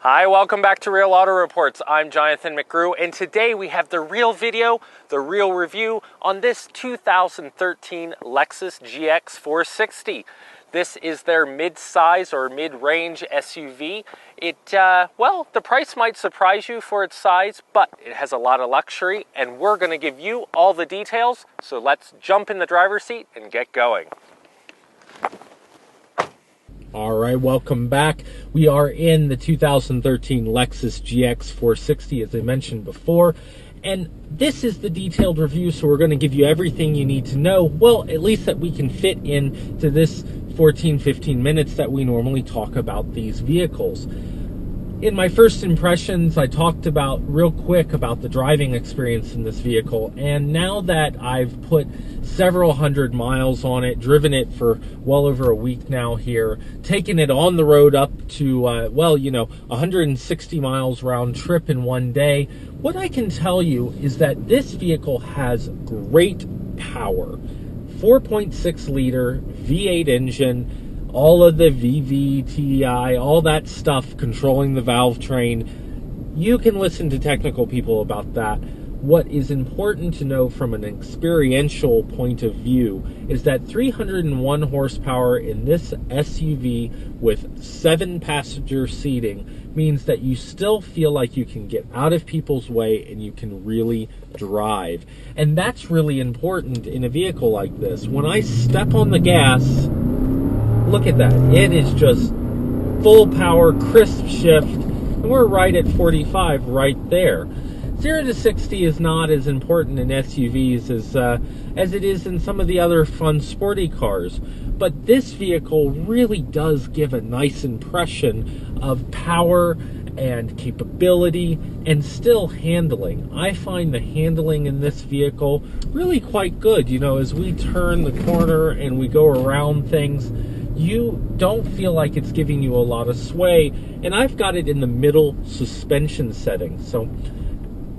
Hi, welcome back to Real Auto Reports. I'm Jonathan McGrew, and today we have the real video, the real review on this 2013 Lexus GX 460. This is their mid-size or mid-range SUV. Well, the price might surprise you for its size, but it has a lot of luxury, and we're going to give you all the details. So let's jump in the driver's seat and get going. All right, welcome back. We are in the 2013 Lexus GX 460, as I mentioned before, and this is the detailed review, so we're going to give you everything you need to know, well, at least that we can fit into this 14-15 minutes that we normally talk about these vehicles. In my first impressions, I talked about real quick about the driving experience in this vehicle, and now that I've put several hundred miles on it, driven it for well over a week now here, taken it on the road up to, 160 miles round trip in one day, what I can tell you is that this vehicle has great power. 4.6 liter V8 engine, all of the VVTi, all that stuff controlling the valve train. You can listen to technical people about that. What is important to know from an experiential point of view is that 301 horsepower in this SUV with 7-passenger seating means that you still feel like you can get out of people's way and you can really drive. And that's really important in a vehicle like this. When I step on the gas, look at that. It is just full power, crisp shift, and we're right at 45 right there. 0 to 60 is not as important in SUVs as it is in some of the other fun sporty cars. But this vehicle really does give a nice impression of power and capability and still handling. I find the handling in this vehicle really quite good. You know, as we turn the corner and we go around things, you don't feel like it's giving you a lot of sway. And I've got it in the middle suspension setting. So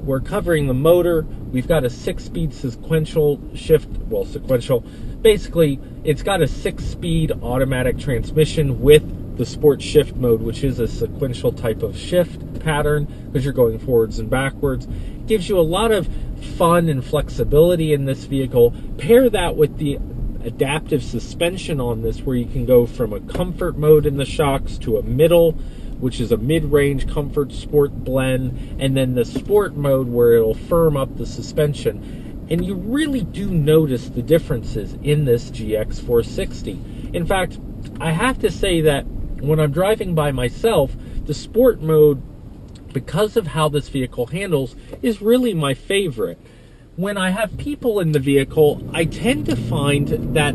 we're covering the motor. We've got a 6-speed sequential shift. Well, sequential. Basically, it's got a 6-speed automatic transmission with the sport shift mode, which is a sequential type of shift pattern because you're going forwards and backwards. It gives you a lot of fun and flexibility in this vehicle. Pair that with the adaptive suspension on this, where you can go from a comfort mode in the shocks to a middle, which is a mid-range comfort sport blend, and then the sport mode where it'll firm up the suspension. And you really do notice the differences in this GX 460. In fact, I have to say that when I'm driving by myself, the sport mode, because of how this vehicle handles, is really my favorite. When I have people in the vehicle, I tend to find that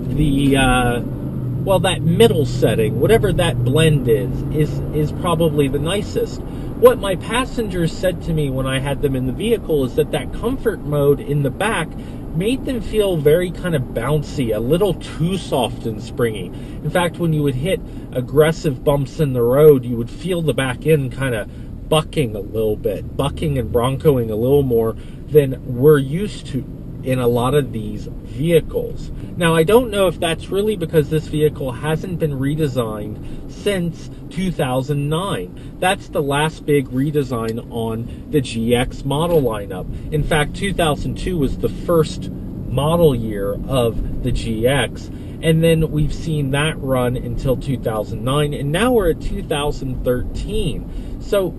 that middle setting, whatever that blend is probably the nicest. What my passengers said to me when I had them in the vehicle is that comfort mode in the back made them feel very kind of bouncy, a little too soft and springy. In fact, when you would hit aggressive bumps in the road, you would feel the back end kind of bucking a little bit, bucking and broncoing a little more than we're used to in a lot of these vehicles. Now, I don't know if that's really because this vehicle hasn't been redesigned since 2009. That's the last big redesign on the GX model lineup. In fact, 2002 was the first model year of the GX, and then we've seen that run until 2009, and now we're at 2013. So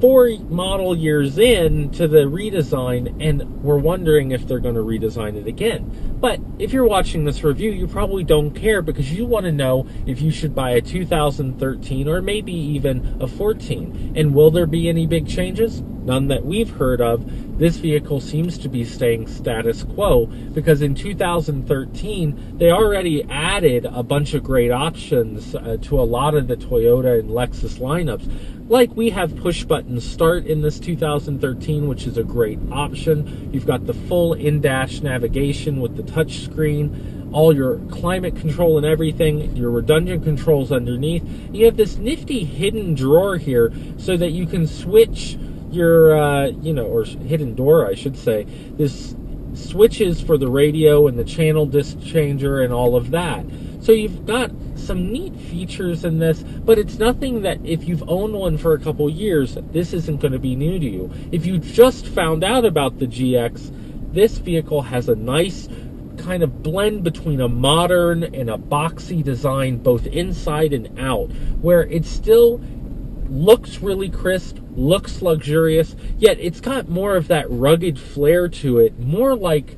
4 model years in to the redesign, and we're wondering if they're going to redesign it again. But if you're watching this review, you probably don't care because you want to know if you should buy a 2013 or maybe even a 14. And will there be any big changes? None that we've heard of. This vehicle seems to be staying status quo because in 2013, they already added a bunch of great options to a lot of the Toyota and Lexus lineups. Like we have push-button start in this 2013, which is a great option. You've got the full in-dash navigation with the touch screen, all your climate control and everything, your redundant controls underneath. You have this nifty hidden drawer here so that you can switch your, or hidden door, I should say, this switches for the radio and the channel disc changer and all of that. So you've got some neat features in this, but it's nothing that if you've owned one for a couple years, this isn't going to be new to you. If you just found out about the GX, this vehicle has a nice kind of blend between a modern and a boxy design, both inside and out, where it still looks really crisp, looks luxurious, yet it's got more of that rugged flair to it, more like,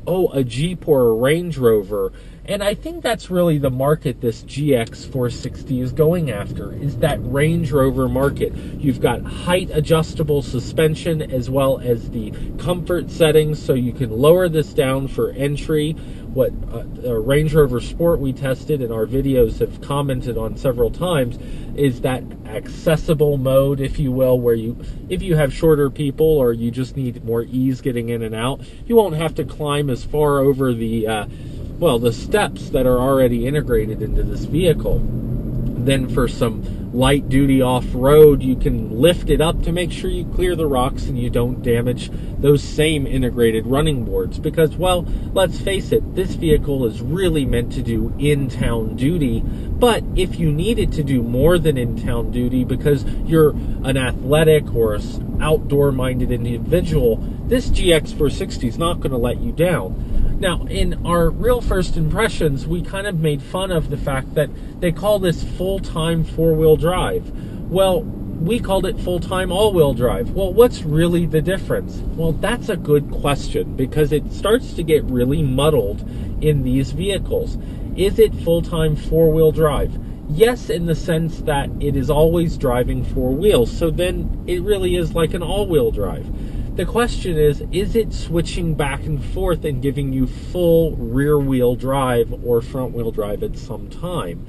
a Jeep or a Range Rover. And I think that's really the market this GX 460 is going after, is that Range Rover market. You've got height adjustable suspension as well as the comfort settings, so you can lower this down for entry. What Range Rover Sport we tested and our videos have commented on several times is that accessible mode, if you will, where if you have shorter people or you just need more ease getting in and out, you won't have to climb as far over the steps that are already integrated into this vehicle. Then for some light duty off-road, you can lift it up to make sure you clear the rocks and you don't damage those same integrated running boards. Because, well, let's face it, this vehicle is really meant to do in-town duty. But if you needed to do more than in-town duty because you're an athletic or outdoor-minded individual, this GX 460 is not going to let you down. Now, in our real first impressions, we kind of made fun of the fact that they call this full-time four-wheel drive. Well, we called it full-time all-wheel drive. Well, what's really the difference? Well, that's a good question, because it starts to get really muddled in these vehicles. Is it full-time four-wheel drive? Yes, in the sense that it is always driving four wheels, so then it really is like an all-wheel drive. The question is it switching back and forth and giving you full rear-wheel drive or front-wheel drive at some time?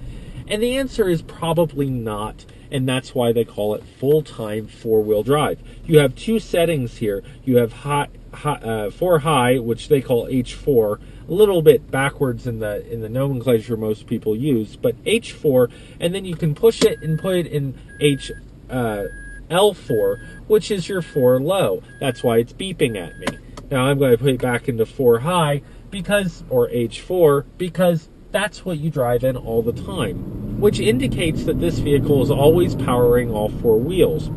And the answer is probably not, and that's why they call it full-time four-wheel drive. You have two settings here. You have for high, which they call H4, a little bit backwards in the nomenclature most people use, but H4, and then you can push it and put it in L4, which is your 4 low. That's why it's beeping at me. Now I'm going to put it back into 4 high or H4, because that's what you drive in all the time, which indicates that this vehicle is always powering all four wheels.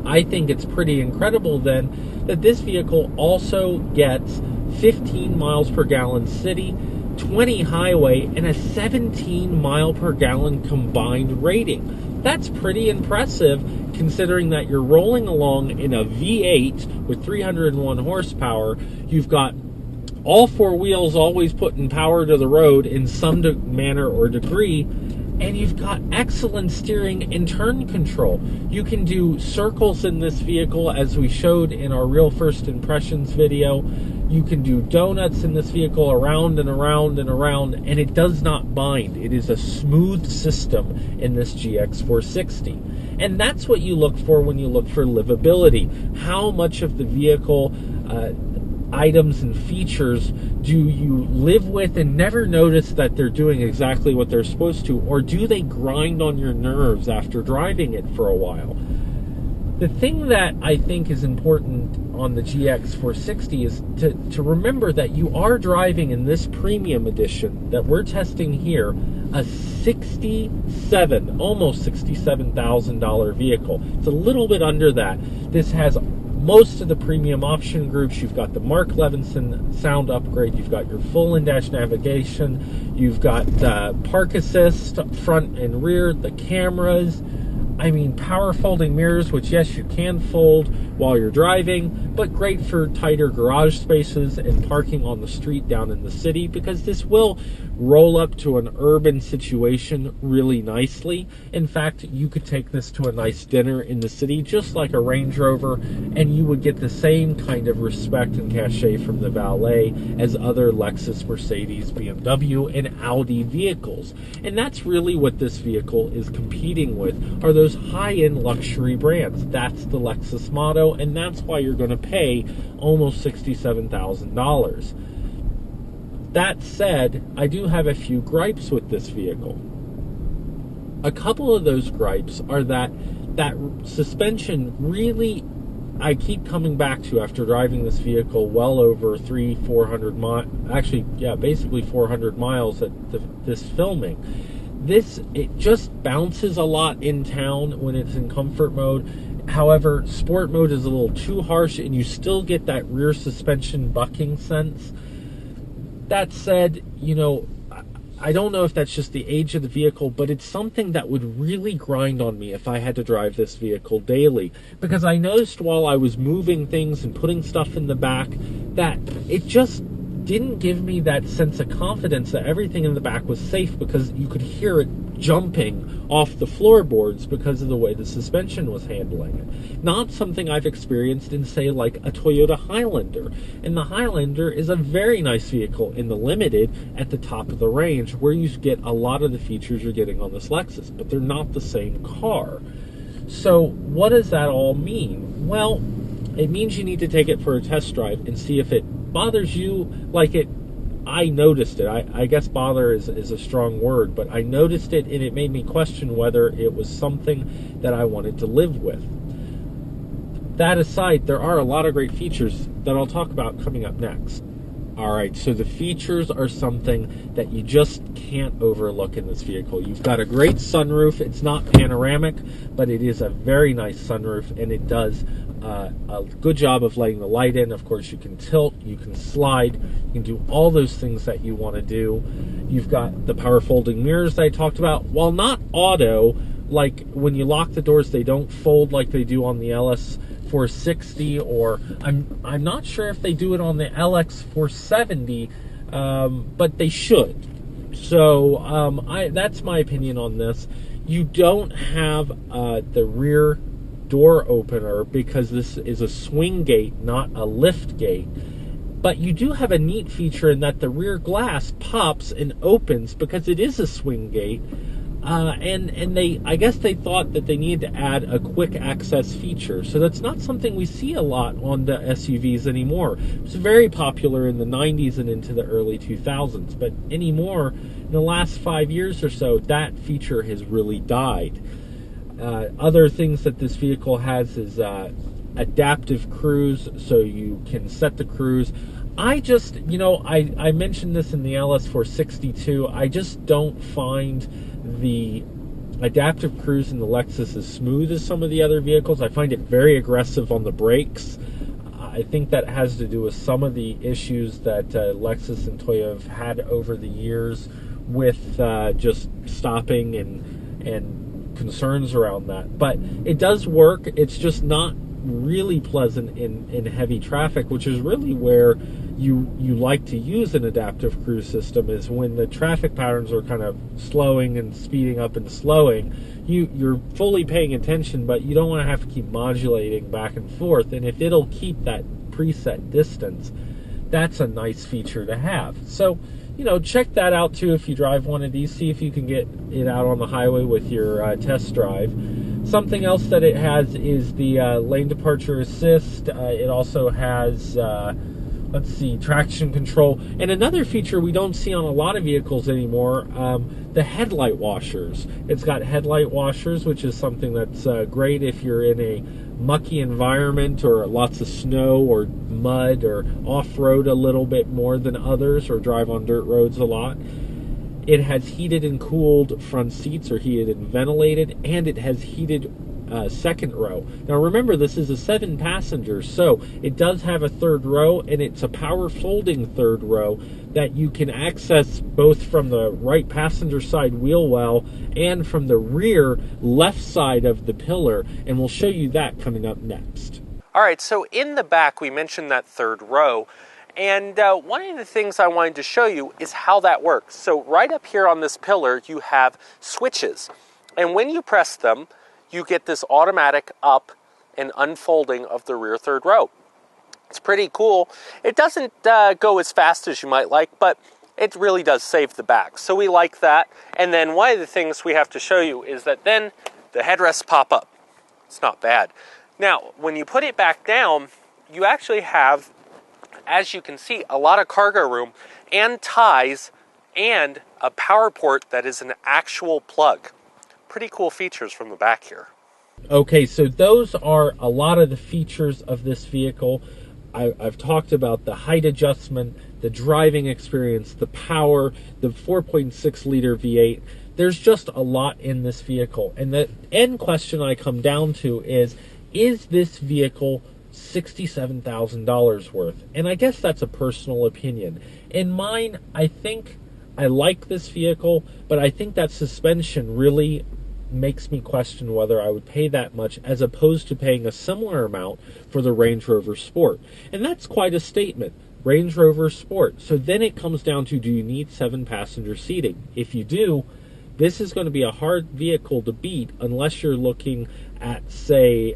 I think it's pretty incredible then that this vehicle also gets 15 miles per gallon city, 20 highway, and a 17 mile per gallon combined rating. That's pretty impressive considering that you're rolling along in a V8 with 301 horsepower. You've got all four wheels always putting power to the road in some manner or degree, and you've got excellent steering and turn control. You can do circles in this vehicle, as we showed in our real first impressions video. You can do donuts in this vehicle, around and around and around, and it does not bind. It is a smooth system in this GX 460. And that's what you look for when you look for livability. How much of the vehicle items and features do you live with and never notice that they're doing exactly what they're supposed to, or do they grind on your nerves after driving it for a while? The thing that I think is important on the GX 460 is to remember that you are driving in this premium edition that we're testing here a almost $67,000 vehicle. It's a little bit under that. This has most of the premium option groups. You've got the Mark Levinson sound upgrade, you've got your full in-dash navigation, you've got park assist front and rear, the cameras, power folding mirrors, which yes, you can fold while you're driving, but great for tighter garage spaces and parking on the street down in the city, because this will roll up to an urban situation really nicely. In fact, you could take this to a nice dinner in the city, just like a Range Rover, and you would get the same kind of respect and cachet from the valet as other Lexus, Mercedes, BMW, and Audi vehicles. And that's really what this vehicle is competing with, are those high-end luxury brands. That's the Lexus motto, and that's why you're going to pay almost $67,000. That said, I do have a few gripes with this vehicle. A couple of those gripes are that suspension really I keep coming back to, after driving this vehicle well over 400 miles, actually, yeah, basically 400 miles at this filming. It just bounces a lot in town when it's in comfort mode. However, sport mode is a little too harsh, and you still get that rear suspension bucking sense. That said, I don't know if that's just the age of the vehicle, but it's something that would really grind on me if I had to drive this vehicle daily. Because I noticed while I was moving things and putting stuff in the back that it just didn't give me that sense of confidence that everything in the back was safe, because you could hear it jumping off the floorboards because of the way the suspension was handling it. Not something I've experienced in, say, like a Toyota Highlander. And the Highlander is a very nice vehicle in the Limited at the top of the range, where you get a lot of the features you're getting on this Lexus, but they're not the same car. So what does that all mean? Well, it means you need to take it for a test drive and see if it bothers you like it. I noticed it. I guess bother is a strong word, but I noticed it, and it made me question whether it was something that I wanted to live with. That aside, there are a lot of great features that I'll talk about coming up next. Alright, so the features are something that you just can't overlook in this vehicle. You've got a great sunroof. It's not panoramic, but it is a very nice sunroof, and it does a good job of letting the light in. Of course, you can tilt, you can slide, you can do all those things that you want to do. You've got the power folding mirrors that I talked about. While not auto, like when you lock the doors, they don't fold like they do on the LS 460, or I'm not sure if they do it on the LX 470, but they should. So that's my opinion on this. You don't have the rear door opener because this is a swing gate, not a lift gate. But you do have a neat feature in that the rear glass pops and opens because it is a swing gate. And I guess they thought that they needed to add a quick access feature. So that's not something we see a lot on the SUVs anymore. It was very popular in the 90s and into the early 2000s. But anymore, in the last 5 years or so, that feature has really died. Other things that this vehicle has is adaptive cruise, so you can set the cruise. I just, I mentioned this in the LS460 too. I just don't find the adaptive cruise in the Lexus as smooth as some of the other vehicles. I find it very aggressive on the brakes. I think that has to do with some of the issues that Lexus and Toyota have had over the years with just stopping and concerns around that. But it does work. It's just not really pleasant in heavy traffic, which is really where you like to use an adaptive cruise system, is when the traffic patterns are kind of slowing and speeding up and slowing. You're fully paying attention, but you don't want to have to keep modulating back and forth. And if it'll keep that preset distance, that's a nice feature to have. So check that out too if you drive one of these. See if you can get it out on the highway with your test drive. Something else that it has is the lane departure assist. It also has, traction control. And another feature we don't see on a lot of vehicles anymore, the headlight washers. It's got headlight washers, which is something that's great if you're in a mucky environment or lots of snow or mud or off-road a little bit more than others, or drive on dirt roads a lot. It has heated and cooled front seats, or heated and ventilated, and it has heated second row. Now remember, this is a 7-passenger, so it does have a third row, and it's a power folding third row that you can access both from the right passenger side wheel well and from the rear left side of the pillar, and we'll show you that coming up next. All right, so in the back we mentioned that third row, and one of the things I wanted to show you is how that works. So right up here on this pillar you have switches, and when you press them you get this automatic up and unfolding of the rear third row. It's pretty cool. It doesn't go as fast as you might like, but it really does save the back. So we like that. And then one of the things we have to show you is that then the headrests pop up. It's not bad. Now, when you put it back down, you actually have, as you can see, a lot of cargo room and ties and a power port that is an actual plug. Pretty cool features from the back here. Okay, so those are a lot of the features of this vehicle. I've talked about the height adjustment, the driving experience, the power, the 4.6 liter V8. There's just a lot in this vehicle. And the end question I come down to is this vehicle $67,000 worth? And I guess that's a personal opinion. In mine, I think I like this vehicle, but I think that suspension really makes me question whether I would pay that much as opposed to paying a similar amount for the Range Rover Sport. And that's quite a statement. Range Rover Sport. So then it comes down to, do you need 7-passenger seating? If you do, this is going to be a hard vehicle to beat unless you're looking at, say,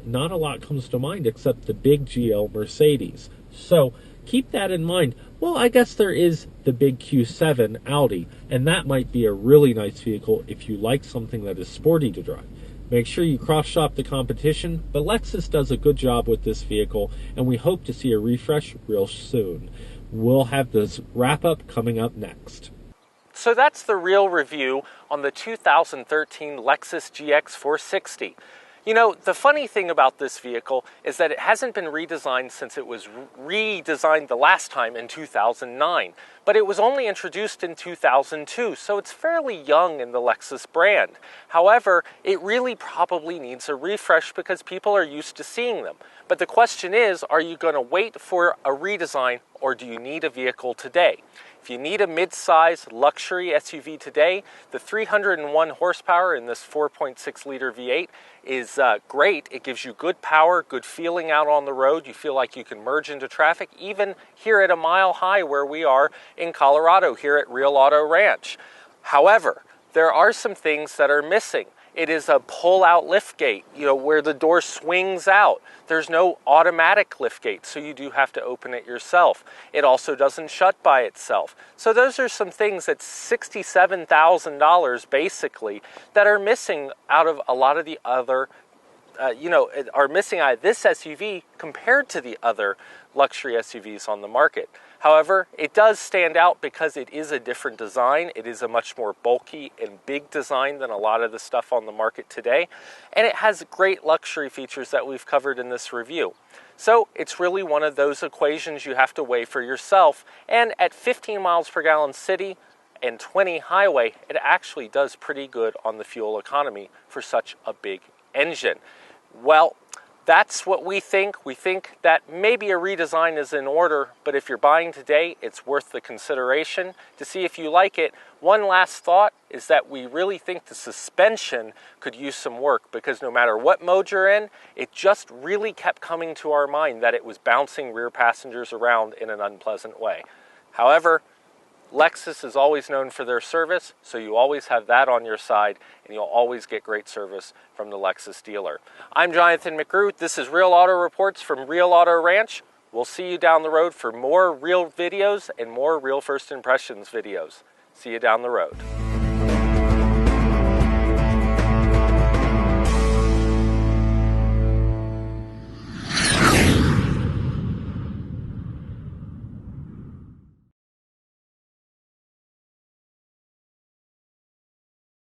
not a lot comes to mind except the big GL Mercedes. So keep that in mind. Well, I guess there is the big Q7 Audi, and that might be a really nice vehicle if you like something that is sporty to drive. Make sure you cross-shop the competition, but Lexus does a good job with this vehicle, and we hope to see a refresh real soon. We'll have this wrap-up coming up next. So that's the real review on the 2013 Lexus GX 460. You know, the funny thing about this vehicle is that it hasn't been redesigned since it was redesigned the last time in 2009. But it was only introduced in 2002, so it's fairly young in the Lexus brand. However, it really probably needs a refresh because people are used to seeing them. But the question is, are you going to wait for a redesign or do you need a vehicle today? If you need a mid-size luxury SUV today, the 301 horsepower in this 4.6 liter V8 is great. It gives you good power, good feeling out on the road. You feel like you can merge into traffic, even here at a mile high where we are in Colorado, here at Real Auto Ranch. However, there are some things that are missing. It is a pull-out liftgate, where the door swings out. There's no automatic liftgate, so you do have to open it yourself. It also doesn't shut by itself. So those are some things that's $67,000 basically that are missing out of a lot of the other, are missing out of this SUV compared to the other luxury SUVs on the market. However, it does stand out because it is a different design. It is a much more bulky and big design than a lot of the stuff on the market today. And it has great luxury features that we've covered in this review. So it's really one of those equations you have to weigh for yourself. And at 15 miles per gallon city and 20 highway, it actually does pretty good on the fuel economy for such a big engine. Well, that's what we think. We think that maybe a redesign is in order, but if you're buying today, it's worth the consideration to see if you like it. One last thought is that we really think the suspension could use some work because no matter what mode you're in, it just really kept coming to our mind that it was bouncing rear passengers around in an unpleasant way. However, Lexus is always known for their service, so you always have that on your side, and you'll always get great service from the Lexus dealer. I'm Jonathan McGrew. This is Real Auto Reports from Real Auto Ranch. We'll see you down the road for more real videos and more real first impressions videos. See you down the road.